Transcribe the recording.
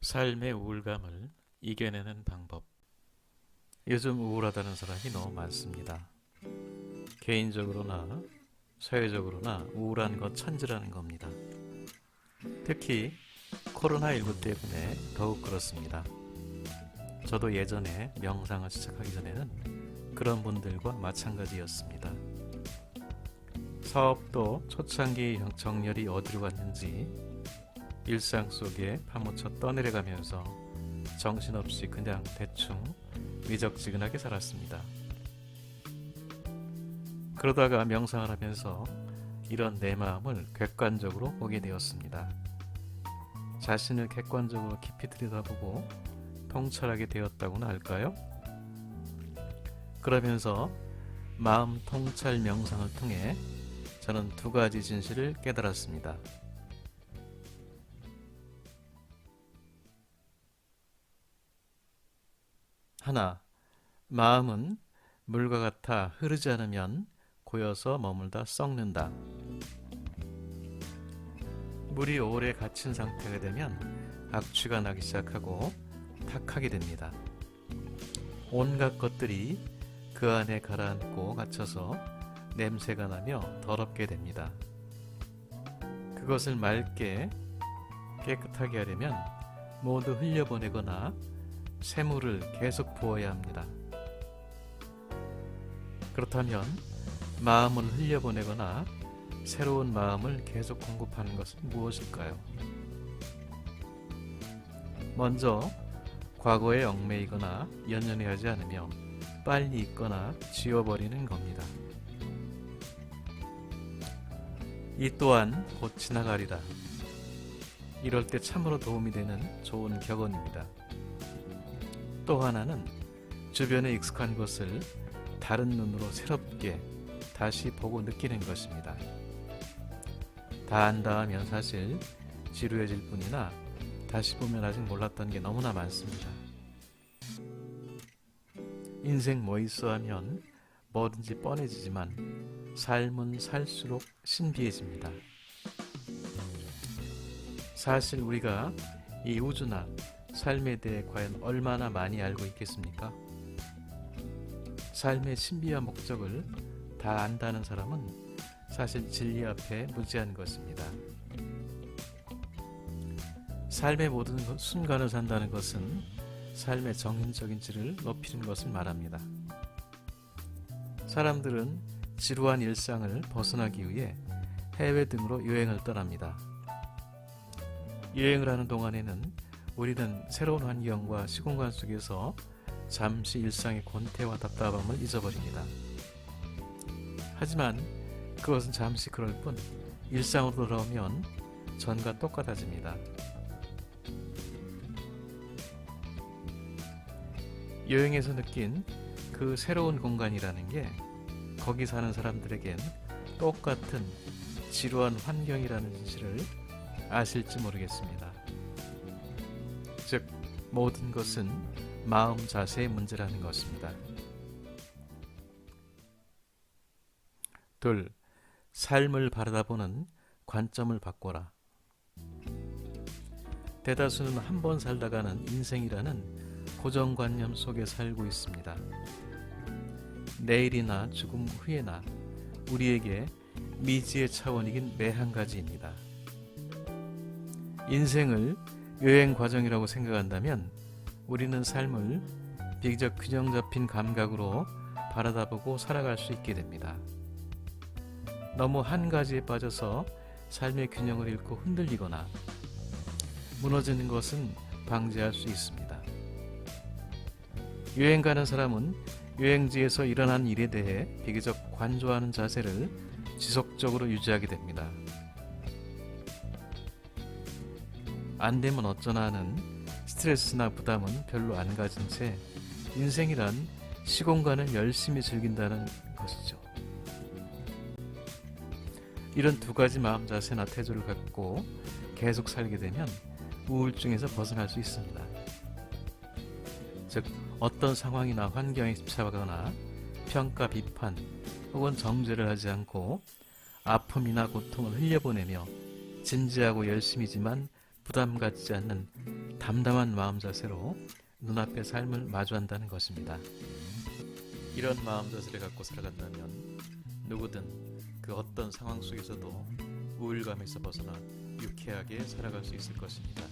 삶의 우울감을 이겨내는 방법. 요즘 우울하다는 사람이 너무 많습니다. 개인적으로나 사회적으로나 우울한 것 천지라는 겁니다. 특히 코로나19 때문에 더욱 그렇습니다. 저도 예전에 명상을 시작하기 전에는 그런 분들과 마찬가지였습니다. 사업도 초창기 정렬이 어디로 갔는지 일상 속에 파묻혀 떠내려가면서 정신없이 그냥 대충 미적지근하게 살았습니다. 그러다가 명상을 하면서 이런 내 마음을 객관적으로 보게 되었습니다. 자신을 객관적으로 깊이 들여다보고 통찰하게 되었다고나 할까요? 그러면서 마음 통찰 명상을 통해 저는 두 가지 진실을 깨달았습니다. 하나, 마음은 물과 같아 흐르지 않으면 고여서 머물다 썩는다. 물이 오래 갇힌 상태가 되면 악취가 나기 시작하고 탁하게 됩니다. 온갖 것들이 그 안에 가라앉고 갇혀서 냄새가 나며 더럽게 됩니다. 그것을 맑게 깨끗하게 하려면 모두 흘려보내거나 새물을 계속 부어야 합니다. 그렇다면 마음을 흘려보내거나 새로운 마음을 계속 공급하는 것은 무엇일까요? 먼저 과거에 얽매이거나 연연해하지 않으며 빨리 잊거나 지워버리는 겁니다. 이 또한 곧 지나가리라. 이럴 때 참으로 도움이 되는 좋은 격언입니다. 또 하나는 주변에 익숙한 것을 다른 눈으로 새롭게 다시 보고 느끼는 것입니다. 다 안다 하면 사실 지루해질 뿐이나 다시 보면 아직 몰랐던 게 너무나 많습니다. 인생 뭐 있어 하면 뭐든지 뻔해지지만 삶은 살수록 신비해집니다. 사실 우리가 이 우주나 삶에 대해 과연 얼마나 많이 알고 있겠습니까? 삶의 신비와 목적을 다 안다는 사람은 사실 진리 앞에 무지한 것입니다. 삶의 모든 순간을 산다는 것은 삶의 정신적인 질을 높이는 것을 말합니다. 사람들은 지루한 일상을 벗어나기 위해 해외 등으로 여행을 떠납니다. 여행을 하는 동안에는 우리는 새로운 환경과 시공간 속에서 잠시 일상의 권태와 답답함을 잊어버립니다. 하지만 그것은 잠시 그럴 뿐 일상으로 돌아오면 전과 똑같아집니다. 여행에서 느낀 그 새로운 공간이라는 게 거기 사는 사람들에겐 똑같은 지루한 환경이라는 진실을 아실지 모르겠습니다. 즉, 모든 것은 마음 자세의 문제라는 것입니다. 둘, 삶을 바라다보는 관점을 바꿔라. 대다수는 한 번 살다가는 인생이라는 고정관념 속에 살고 있습니다. 내일이나 죽음 후에나 우리에게 미지의 차원이긴 매 한 가지입니다. 인생을 여행 과정이라고 생각한다면 우리는 삶을 비교적 균형 잡힌 감각으로 바라다보고 살아갈 수 있게 됩니다. 너무 한 가지에 빠져서 삶의 균형을 잃고 흔들리거나 무너지는 것은 방지할 수 있습니다. 여행 가는 사람은 여행지에서 일어난 일에 대해 비교적 관조하는 자세를 지속적으로 유지하게 됩니다. 안 되면 어쩌나 하는 스트레스나 부담은 별로 안 가진 채 인생이란 시공간을 열심히 즐긴다는 것이죠. 이런 두 가지 마음 자세나 태도를 갖고 계속 살게 되면 우울증에서 벗어날 수 있습니다. 즉, 어떤 상황이나 환경에 집착하거나 평가, 비판 혹은 정죄를 하지 않고 아픔이나 고통을 흘려보내며 진지하고 열심이지만 부담 갖지 않는 담담한 마음 자세로 눈앞의 삶을 마주한다는 것입니다. 이런 마음 자세를 갖고 살아간다면 누구든 그 어떤 상황 속에서도 우울감에서 벗어나 유쾌하게 살아갈 수 있을 것입니다.